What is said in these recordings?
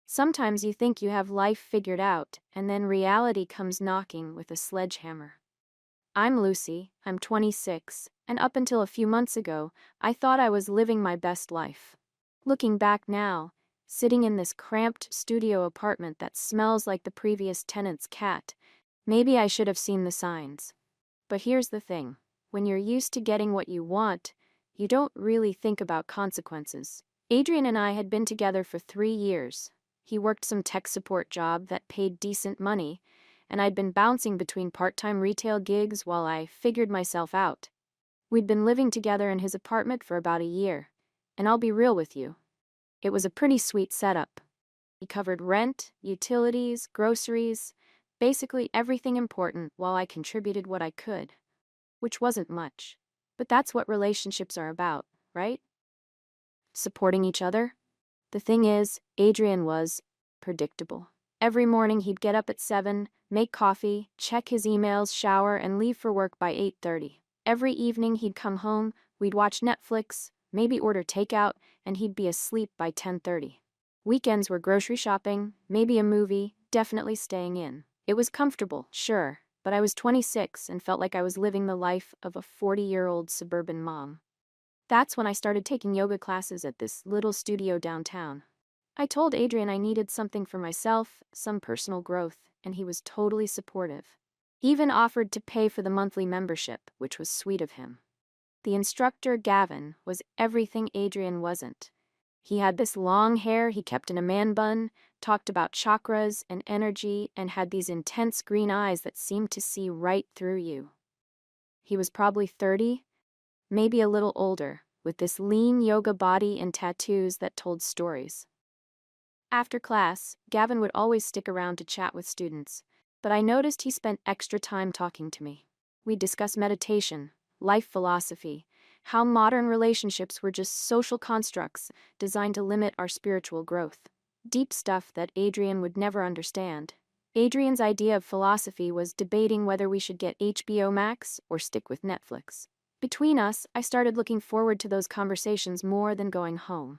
Sometimes you think you have life figured out, and then reality comes knocking with a sledgehammer. I'm Lucy, I'm 26, and up until a few months ago, I thought I was living my best life. Looking back now, sitting in this cramped studio apartment that smells like the previous tenant's cat, maybe I should have seen the signs. But here's the thing. When you're used to getting what you want, you don't really think about consequences. Adrian and I had been together for 3 years. He worked some tech support job that paid decent money, and I'd been bouncing between part-time retail gigs while I figured myself out. We'd been living together in his apartment for about a year, and I'll be real with you. It was a pretty sweet setup. He covered rent, utilities, groceries, basically everything important while I contributed what I could. Which wasn't much. But that's what relationships are about, right? Supporting each other. The thing is, Adrian was predictable. Every morning he'd get up at 7, make coffee, check his emails, shower, and leave for work by 8:30. Every evening he'd come home, we'd watch Netflix, maybe order takeout, and he'd be asleep by 10:30. Weekends were grocery shopping, maybe a movie, definitely staying in. It was comfortable, sure, but I was 26 and felt like I was living the life of a 40-year-old suburban mom. That's when I started taking yoga classes at this little studio downtown. I told Adrian I needed something for myself, some personal growth, and he was totally supportive. He even offered to pay for the monthly membership, which was sweet of him. The instructor, Gavin, was everything Adrian wasn't. He had this long hair he kept in a man bun, talked about chakras and energy, and had these intense green eyes that seemed to see right through you. He was probably 30, maybe a little older, with this lean yoga body and tattoos that told stories. After class, Gavin would always stick around to chat with students, but I noticed he spent extra time talking to me. We'd discuss meditation, life philosophy, how modern relationships were just social constructs designed to limit our spiritual growth. Deep stuff that Adrian would never understand. Adrian's idea of philosophy was debating whether we should get HBO Max or stick with Netflix. Between us, I started looking forward to those conversations more than going home.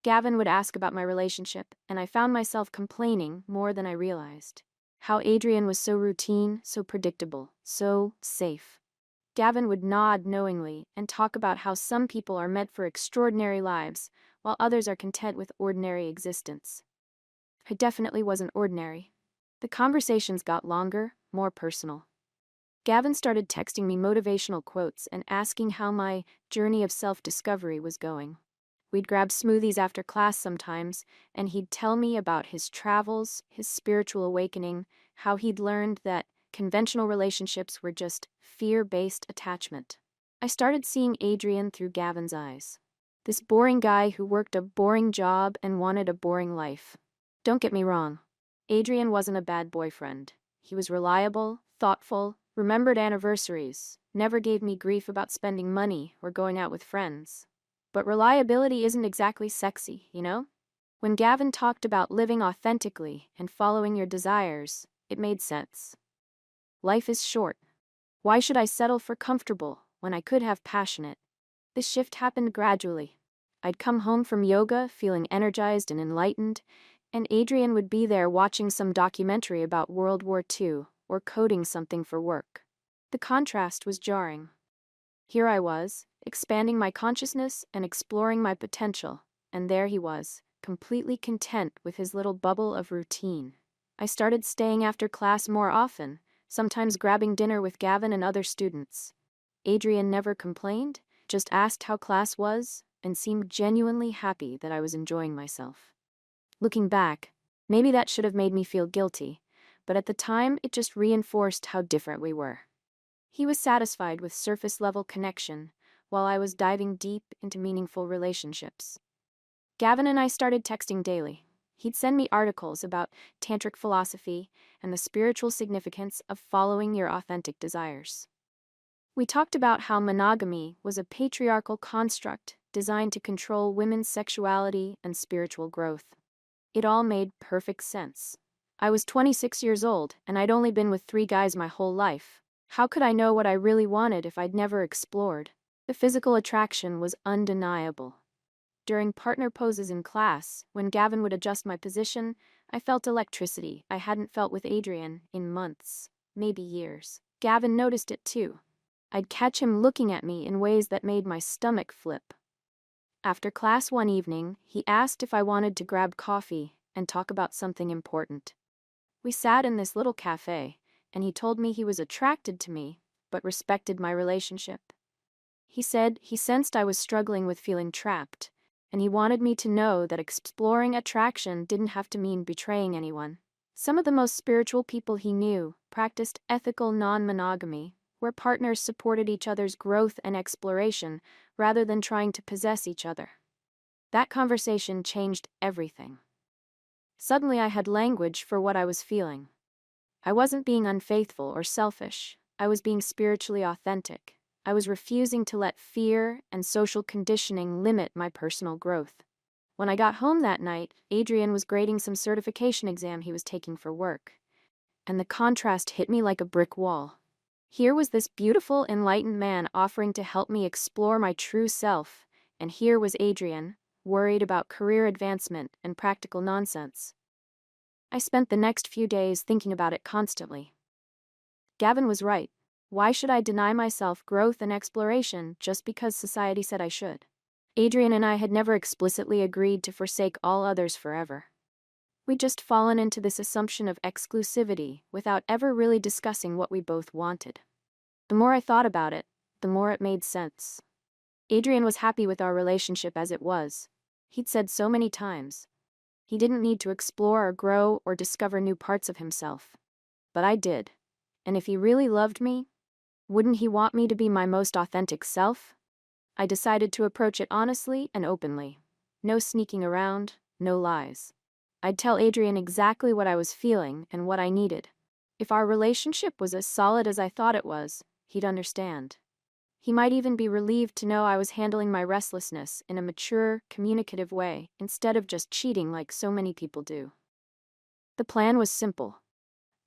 Gavin would ask about my relationship, and I found myself complaining more than I realized. How Adrian was so routine, so predictable, so safe. Gavin would nod knowingly and talk about how some people are meant for extraordinary lives, while others are content with ordinary existence. I definitely wasn't ordinary. The conversations got longer, more personal. Gavin started texting me motivational quotes and asking how my journey of self-discovery was going. We'd grab smoothies after class sometimes, and he'd tell me about his travels, his spiritual awakening, how he'd learned that conventional relationships were just fear-based attachment. I started seeing Adrian through Gavin's eyes. This boring guy who worked a boring job and wanted a boring life. Don't get me wrong. Adrian wasn't a bad boyfriend. He was reliable, thoughtful, remembered anniversaries, never gave me grief about spending money or going out with friends. But reliability isn't exactly sexy, you know? When Gavin talked about living authentically and following your desires, it made sense. Life is short. Why should I settle for comfortable when I could have passionate? This shift happened gradually. I'd come home from yoga feeling energized and enlightened, and Adrian would be there watching some documentary about World War II or coding something for work. The contrast was jarring. Here I was, expanding my consciousness and exploring my potential, and there he was, completely content with his little bubble of routine. I started staying after class more often, sometimes grabbing dinner with Gavin and other students. Adrian never complained, just asked how class was, and seemed genuinely happy that I was enjoying myself. Looking back, maybe that should have made me feel guilty, but at the time it just reinforced how different we were. He was satisfied with surface-level connection, while I was diving deep into meaningful relationships. Gavin and I started texting daily. He'd send me articles about tantric philosophy and the spiritual significance of following your authentic desires. We talked about how monogamy was a patriarchal construct designed to control women's sexuality and spiritual growth. It all made perfect sense. I was 26 years old, and I'd only been with 3 guys my whole life. How could I know what I really wanted if I'd never explored? The physical attraction was undeniable. During partner poses in class, when Gavin would adjust my position, I felt electricity I hadn't felt with Adrian in months, maybe years. Gavin noticed it too. I'd catch him looking at me in ways that made my stomach flip. After class one evening, he asked if I wanted to grab coffee and talk about something important. We sat in this little cafe, and he told me he was attracted to me, but respected my relationship. He said he sensed I was struggling with feeling trapped, and he wanted me to know that exploring attraction didn't have to mean betraying anyone. Some of the most spiritual people he knew practiced ethical non-monogamy, where partners supported each other's growth and exploration rather than trying to possess each other. That conversation changed everything. Suddenly I had language for what I was feeling. I wasn't being unfaithful or selfish. I was being spiritually authentic. I was refusing to let fear and social conditioning limit my personal growth. When I got home that night, Adrian was grading some certification exam he was taking for work. And the contrast hit me like a brick wall. Here was this beautiful, enlightened man offering to help me explore my true self, and here was Adrian, worried about career advancement and practical nonsense. I spent the next few days thinking about it constantly. Gavin was right. Why should I deny myself growth and exploration just because society said I should? Adrian and I had never explicitly agreed to forsake all others forever. We'd just fallen into this assumption of exclusivity without ever really discussing what we both wanted. The more I thought about it, the more it made sense. Adrian was happy with our relationship as it was. He'd said so many times. He didn't need to explore or grow or discover new parts of himself. But I did. And if he really loved me, wouldn't he want me to be my most authentic self? I decided to approach it honestly and openly. No sneaking around, no lies. I'd tell Adrian exactly what I was feeling and what I needed. If our relationship was as solid as I thought it was, he'd understand. He might even be relieved to know I was handling my restlessness in a mature, communicative way instead of just cheating like so many people do. The plan was simple.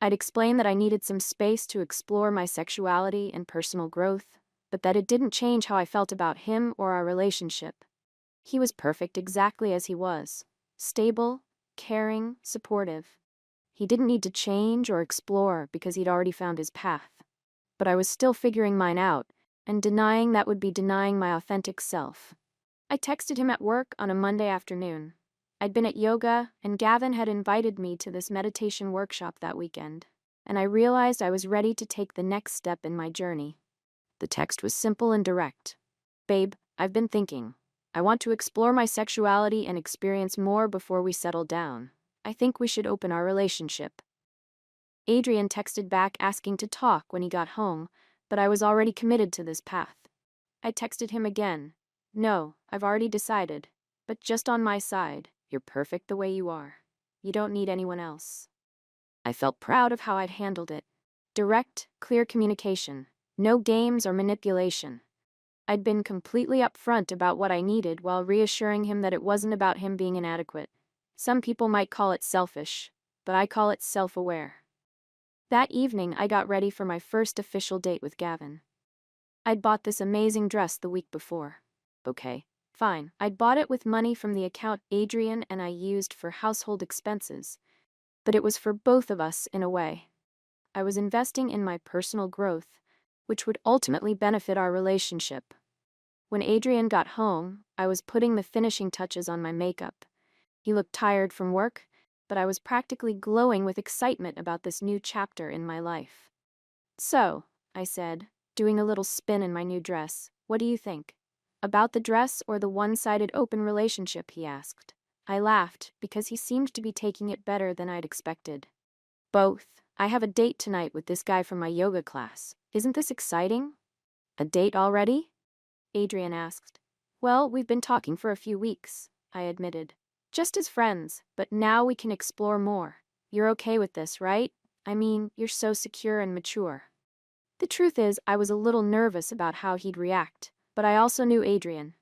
I'd explain that I needed some space to explore my sexuality and personal growth, but that it didn't change how I felt about him or our relationship. He was perfect exactly as he was. Stable, caring, supportive. He didn't need to change or explore because he'd already found his path. But I was still figuring mine out, and denying that would be denying my authentic self. I texted him at work on a Monday afternoon. I'd been at yoga, and Gavin had invited me to this meditation workshop that weekend, and I realized I was ready to take the next step in my journey. The text was simple and direct. Babe, I've been thinking. I want to explore my sexuality and experience more before we settle down. I think we should open our relationship. Adrian texted back asking to talk when he got home, but I was already committed to this path. I texted him again. No, I've already decided, but just on my side, you're perfect the way you are. You don't need anyone else. I felt proud of how I'd handled it. Direct, clear communication. No games or manipulation. I'd been completely upfront about what I needed while reassuring him that it wasn't about him being inadequate. Some people might call it selfish, but I call it self-aware. That evening, I got ready for my first official date with Gavin. I'd bought this amazing dress the week before. Okay, fine. I'd bought it with money from the account Adrian and I used for household expenses, but it was for both of us in a way. I was investing in my personal growth, which would ultimately benefit our relationship. When Adrian got home, I was putting the finishing touches on my makeup. He looked tired from work, but I was practically glowing with excitement about this new chapter in my life. So, I said, doing a little spin in my new dress, what do you think? About the dress or the one-sided open relationship, he asked. I laughed because he seemed to be taking it better than I'd expected. Both. I have a date tonight with this guy from my yoga class. Isn't this exciting? A date already? Adrian asked. Well, we've been talking for a few weeks, I admitted. Just as friends, but now we can explore more. You're okay with this, right? I mean, you're so secure and mature. The truth is, I was a little nervous about how he'd react, but I also knew Adrian.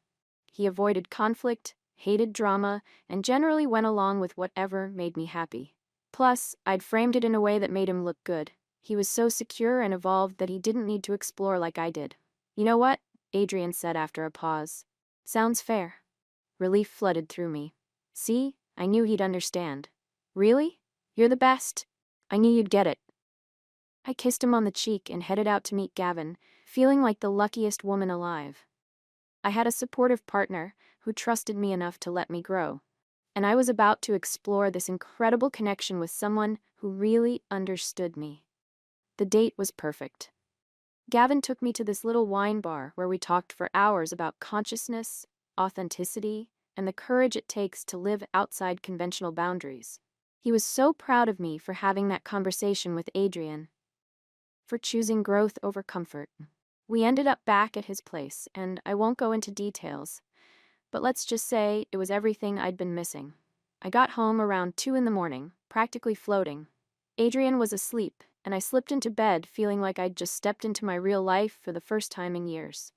He avoided conflict, hated drama, and generally went along with whatever made me happy. Plus, I'd framed it in a way that made him look good. He was so secure and evolved that he didn't need to explore like I did. You know what? Adrian said after a pause. Sounds fair. Relief flooded through me. See, I knew he'd understand. Really? You're the best. I knew you'd get it. I kissed him on the cheek and headed out to meet Gavin, feeling like the luckiest woman alive. I had a supportive partner who trusted me enough to let me grow, and I was about to explore this incredible connection with someone who really understood me. The date was perfect. Gavin took me to this little wine bar where we talked for hours about consciousness, authenticity, and the courage it takes to live outside conventional boundaries. He was so proud of me for having that conversation with Adrian, for choosing growth over comfort. We ended up back at his place, and I won't go into details, but let's just say it was everything I'd been missing. I got home around 2 in the morning, practically floating. Adrian was asleep, and I slipped into bed feeling like I'd just stepped into my real life for the first time in years.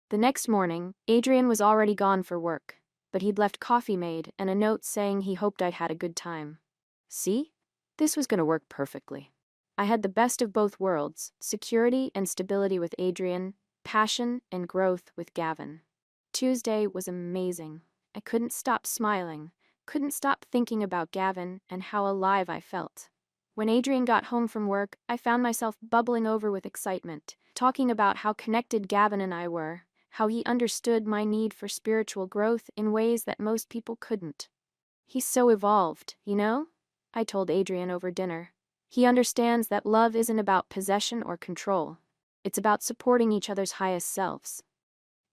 The next morning, Adrian was already gone for work, but he'd left coffee made and a note saying he hoped I'd had a good time. See? This was going to work perfectly. I had the best of both worlds, security and stability with Adrian, passion and growth with Gavin. Tuesday was amazing. I couldn't stop smiling, couldn't stop thinking about Gavin and how alive I felt. When Adrian got home from work, I found myself bubbling over with excitement, talking about how connected Gavin and I were, how he understood my need for spiritual growth in ways that most people couldn't. He's so evolved, you know? I told Adrian over dinner. He understands that love isn't about possession or control. It's about supporting each other's highest selves.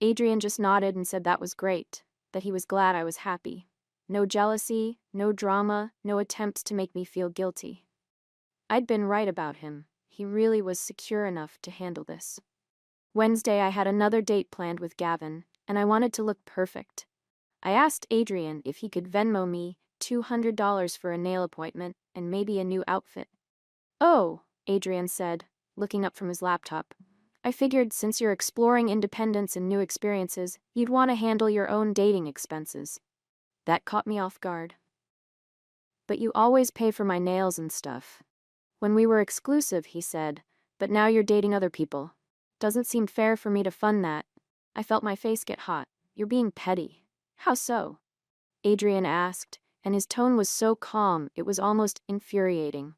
Adrian just nodded and said that was great, that he was glad I was happy. No jealousy, no drama, no attempts to make me feel guilty. I'd been right about him. He really was secure enough to handle this. Wednesday, I had another date planned with Gavin, and I wanted to look perfect. I asked Adrian if he could Venmo me $200 for a nail appointment and maybe a new outfit. Oh, Adrian said, looking up from his laptop. I figured since you're exploring independence and new experiences, you'd want to handle your own dating expenses. That caught me off guard. But you always pay for my nails and stuff. When we were exclusive, he said, but now you're dating other people. Doesn't seem fair for me to fund that. I felt my face get hot. You're being petty. How so? Adrian asked, and his tone was so calm it was almost infuriating.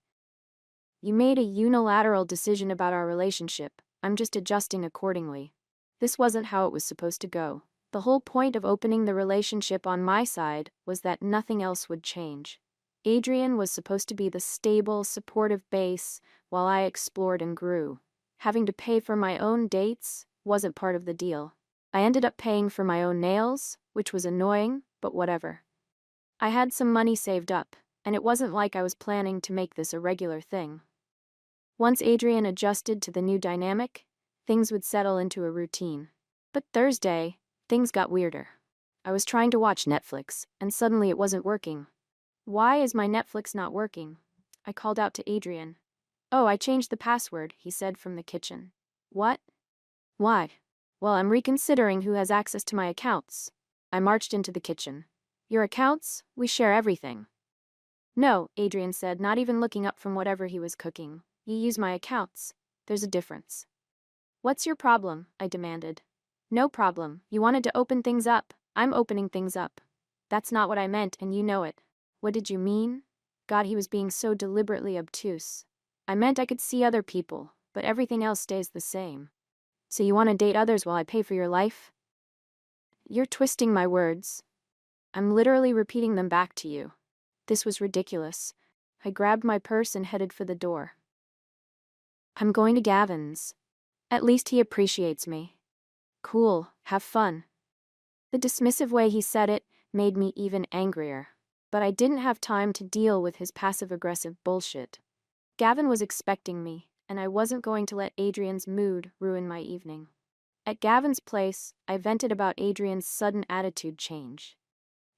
You made a unilateral decision about our relationship. I'm just adjusting accordingly. This wasn't how it was supposed to go. The whole point of opening the relationship on my side was that nothing else would change. Adrian was supposed to be the stable, supportive base while I explored and grew. Having to pay for my own dates wasn't part of the deal. I ended up paying for my own nails, which was annoying, but whatever. I had some money saved up, and it wasn't like I was planning to make this a regular thing. Once Adrian adjusted to the new dynamic, things would settle into a routine. But Thursday, things got weirder. I was trying to watch Netflix, and suddenly it wasn't working. Why is my Netflix not working? I called out to Adrian. Oh, I changed the password, he said from the kitchen. What? Why? Well, I'm reconsidering who has access to my accounts. I marched into the kitchen. Your accounts? We share everything. No, Adrian said, not even looking up from whatever he was cooking. You use my accounts. There's a difference. What's your problem? I demanded. No problem. You wanted to open things up. I'm opening things up. That's not what I meant, and you know it. What did you mean? God, he was being so deliberately obtuse. I meant I could see other people, but everything else stays the same. So you want to date others while I pay for your life? You're twisting my words. I'm literally repeating them back to you. This was ridiculous. I grabbed my purse and headed for the door. I'm going to Gavin's. At least he appreciates me. Cool, have fun. The dismissive way he said it made me even angrier, but I didn't have time to deal with his passive-aggressive bullshit. Gavin was expecting me, and I wasn't going to let Adrian's mood ruin my evening. At Gavin's place, I vented about Adrian's sudden attitude change.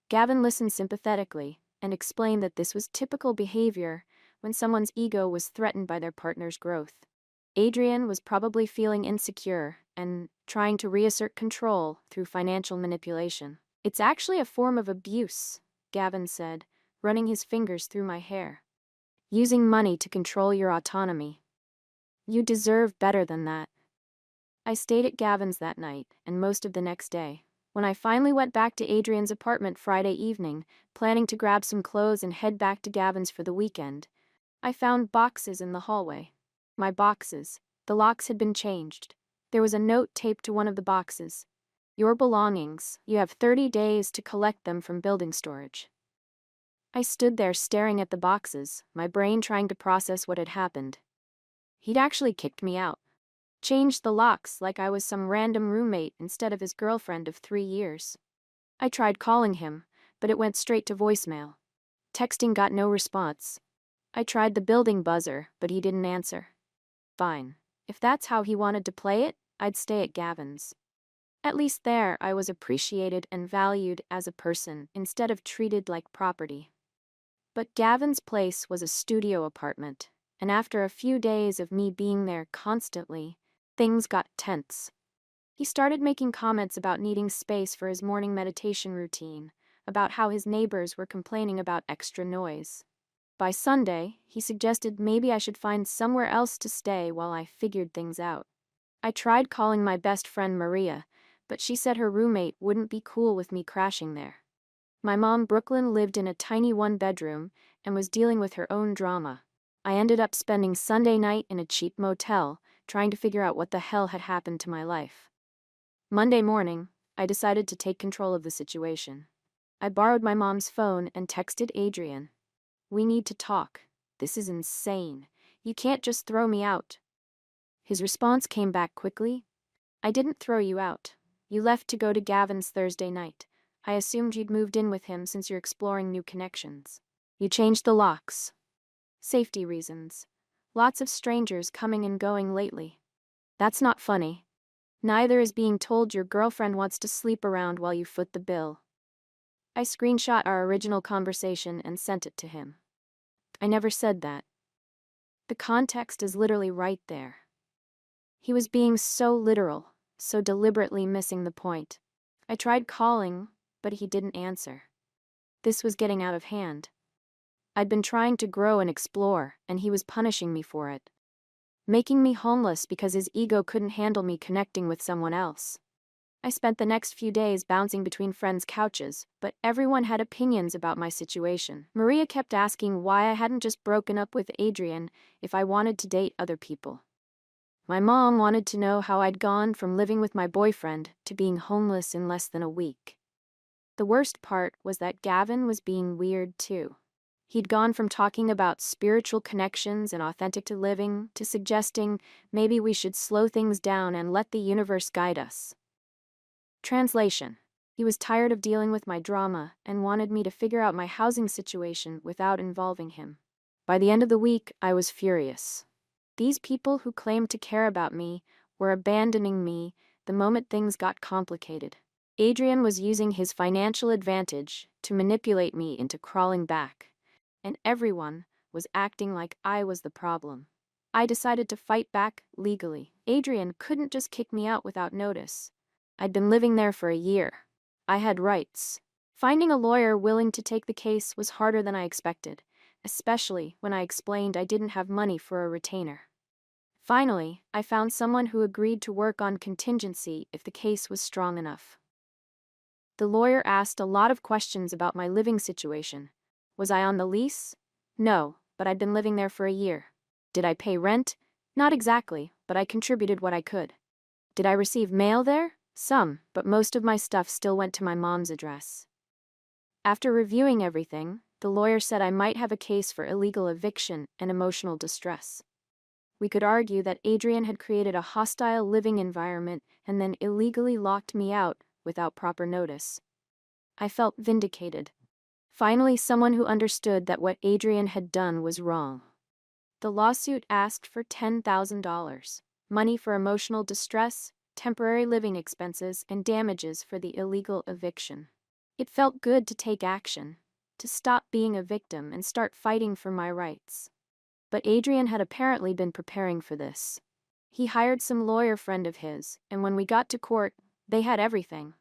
Gavin listened sympathetically and explained that this was typical behavior when someone's ego was threatened by their partner's growth. Adrian was probably feeling insecure and trying to reassert control through financial manipulation. It's actually a form of abuse, Gavin said, running his fingers through my hair. Using money to control your autonomy. You deserve better than that. I stayed at Gavin's that night and most of the next day. When I finally went back to Adrian's apartment Friday evening, planning to grab some clothes and head back to Gavin's for the weekend, I found boxes in the hallway. My boxes. The locks had been changed. There was a note taped to one of the boxes. Your belongings. You have 30 days to collect them from building storage. I stood there staring at the boxes, my brain trying to process what had happened. He'd actually kicked me out. Changed the locks like I was some random roommate instead of his girlfriend of 3 years. I tried calling him, but it went straight to voicemail. Texting got no response. I tried the building buzzer, but he didn't answer. Fine. If that's how he wanted to play it, I'd stay at Gavin's. At least there, I was appreciated and valued as a person instead of treated like property. But Gavin's place was a studio apartment, and after a few days of me being there constantly, things got tense. He started making comments about needing space for his morning meditation routine, about how his neighbors were complaining about extra noise. By Sunday, he suggested maybe I should find somewhere else to stay while I figured things out. I tried calling my best friend Maria, but she said her roommate wouldn't be cool with me crashing there. My mom, Brooklyn, lived in a tiny one-bedroom and was dealing with her own drama. I ended up spending Sunday night in a cheap motel, trying to figure out what the hell had happened to my life. Monday morning, I decided to take control of the situation. I borrowed my mom's phone and texted Adrian. We need to talk. This is insane. You can't just throw me out. His response came back quickly. I didn't throw you out. You left to go to Gavin's Thursday night. I assumed you'd moved in with him since you're exploring new connections. You changed the locks. Safety reasons. Lots of strangers coming and going lately. That's not funny. Neither is being told your girlfriend wants to sleep around while you foot the bill. I screenshot our original conversation and sent it to him. I never said that. The context is literally right there. He was being so literal, so deliberately missing the point. I tried calling, but he didn't answer. This was getting out of hand. I'd been trying to grow and explore, and he was punishing me for it. Making me homeless because his ego couldn't handle me connecting with someone else. I spent the next few days bouncing between friends' couches, but everyone had opinions about my situation. Maria kept asking why I hadn't just broken up with Adrian if I wanted to date other people. My mom wanted to know how I'd gone from living with my boyfriend to being homeless in less than a week. The worst part was that Gavin was being weird too. He'd gone from talking about spiritual connections and authentic to living to suggesting maybe we should slow things down and let the universe guide us. Translation. He was tired of dealing with my drama and wanted me to figure out my housing situation without involving him. By the end of the week, I was furious. These people who claimed to care about me were abandoning me the moment things got complicated. Adrian was using his financial advantage to manipulate me into crawling back, and everyone was acting like I was the problem. I decided to fight back legally. Adrian couldn't just kick me out without notice. I'd been living there for a year. I had rights. Finding a lawyer willing to take the case was harder than I expected, especially when I explained I didn't have money for a retainer. Finally, I found someone who agreed to work on contingency if the case was strong enough. The lawyer asked a lot of questions about my living situation. Was I on the lease? No, but I'd been living there for a year. Did I pay rent? Not exactly, but I contributed what I could. Did I receive mail there? Some, but most of my stuff still went to my mom's address. After reviewing everything, the lawyer said I might have a case for illegal eviction and emotional distress. We could argue that Adrian had created a hostile living environment and then illegally locked me out without proper notice. I felt vindicated. Finally, someone who understood that what Adrian had done was wrong. The lawsuit asked for $10,000, money for emotional distress, temporary living expenses, and damages for the illegal eviction. It felt good to take action, to stop being a victim and start fighting for my rights. But Adrian had apparently been preparing for this. He hired some lawyer friend of his, and when we got to court, they had everything.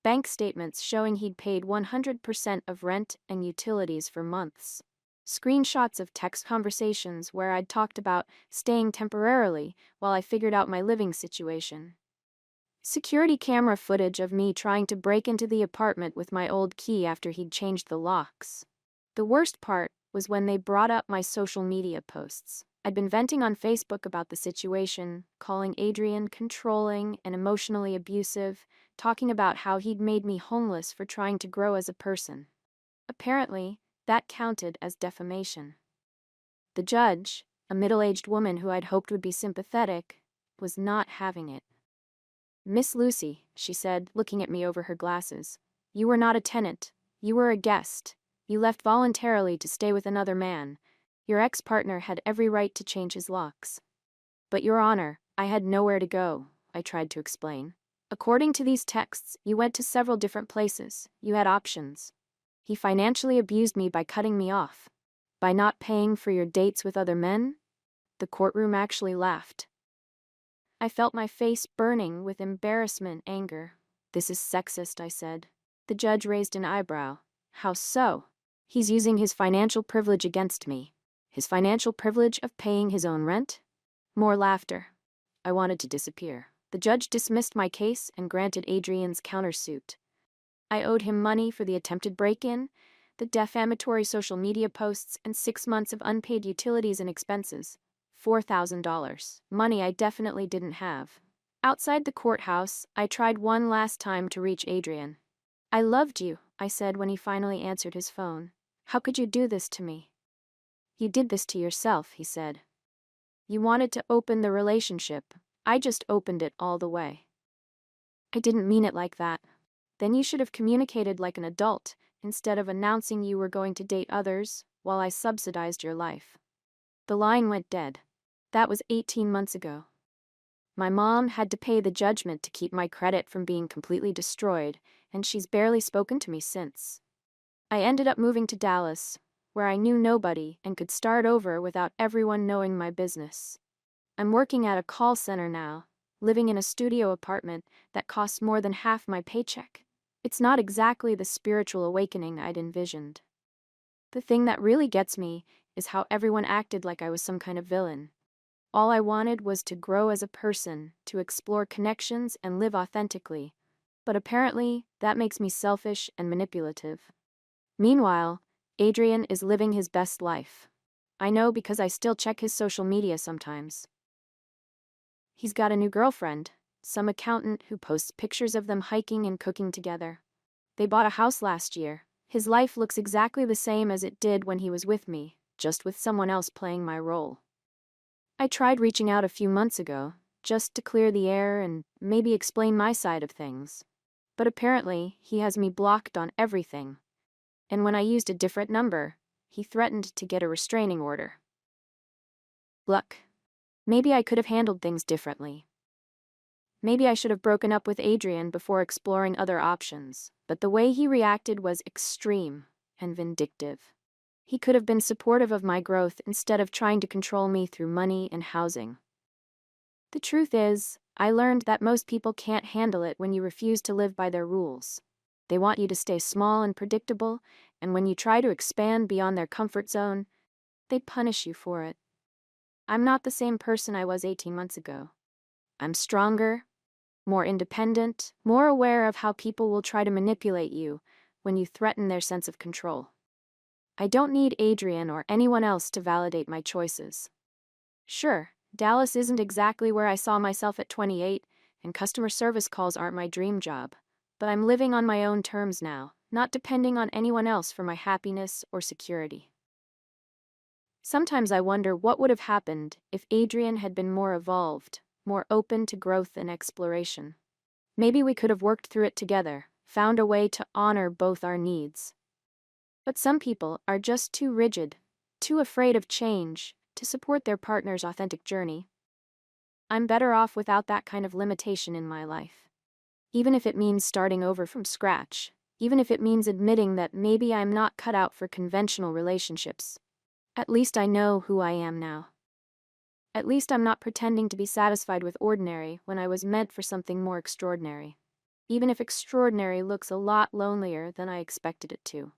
Bank statements showing he'd paid 100% of rent and utilities for months. Screenshots of text conversations where I'd talked about staying temporarily while I figured out my living situation. Security camera footage of me trying to break into the apartment with my old key after he'd changed the locks. The worst part was when they brought up my social media posts. I'd been venting on Facebook about the situation, calling Adrian controlling and emotionally abusive, talking about how he'd made me homeless for trying to grow as a person. Apparently, that counted as defamation. The judge, a middle-aged woman who I'd hoped would be sympathetic, was not having it. "Miss Lucy," she said, looking at me over her glasses, "you were not a tenant. You were a guest. You left voluntarily to stay with another man. Your ex-partner had every right to change his locks." "But, Your Honor, I had nowhere to go," I tried to explain. "According to these texts, you went to several different places. You had options. He financially abused me by cutting me off. By not paying for your dates with other men?" The courtroom actually laughed. I felt my face burning with embarrassment, anger. "This is sexist," I said. The judge raised an eyebrow. "How so?" "He's using his financial privilege against me." "His financial privilege of paying his own rent?" More laughter. I wanted to disappear. The judge dismissed my case and granted Adrian's countersuit. I owed him money for the attempted break-in, the defamatory social media posts, and 6 months of unpaid utilities and expenses. $4,000. Money I definitely didn't have. Outside the courthouse, I tried one last time to reach Adrian. "I loved you," I said when he finally answered his phone. "How could you do this to me?" "You did this to yourself," he said. "You wanted to open the relationship. I just opened it all the way." "I didn't mean it like that." "Then you should have communicated like an adult, instead of announcing you were going to date others, while I subsidized your life." The line went dead. That was 18 months ago. My mom had to pay the judgment to keep my credit from being completely destroyed, and she's barely spoken to me since. I ended up moving to Dallas, where I knew nobody and could start over without everyone knowing my business. I'm working at a call center now, living in a studio apartment that costs more than half my paycheck. It's not exactly the spiritual awakening I'd envisioned. The thing that really gets me is how everyone acted like I was some kind of villain. All I wanted was to grow as a person, to explore connections and live authentically. But apparently, that makes me selfish and manipulative. Meanwhile, Adrian is living his best life. I know because I still check his social media sometimes. He's got a new girlfriend, some accountant who posts pictures of them hiking and cooking together. They bought a house last year. His life looks exactly the same as it did when he was with me, just with someone else playing my role. I tried reaching out a few months ago, just to clear the air and maybe explain my side of things. But apparently, he has me blocked on everything. And when I used a different number, he threatened to get a restraining order. Look, maybe I could have handled things differently. Maybe I should have broken up with Adrian before exploring other options, but the way he reacted was extreme and vindictive. He could have been supportive of my growth instead of trying to control me through money and housing. The truth is, I learned that most people can't handle it when you refuse to live by their rules. They want you to stay small and predictable, and when you try to expand beyond their comfort zone, they punish you for it. I'm not the same person I was 18 months ago. I'm stronger, more independent, more aware of how people will try to manipulate you when you threaten their sense of control. I don't need Adrian or anyone else to validate my choices. Sure, Dallas isn't exactly where I saw myself at 28, and customer service calls aren't my dream job, but I'm living on my own terms now, not depending on anyone else for my happiness or security. Sometimes I wonder what would have happened if Adrian had been more evolved, more open to growth and exploration. Maybe we could have worked through it together, found a way to honor both our needs. But some people are just too rigid, too afraid of change, to support their partner's authentic journey. I'm better off without that kind of limitation in my life. Even if it means starting over from scratch, even if it means admitting that maybe I'm not cut out for conventional relationships. At least I know who I am now. At least I'm not pretending to be satisfied with ordinary when I was meant for something more extraordinary. Even if extraordinary looks a lot lonelier than I expected it to.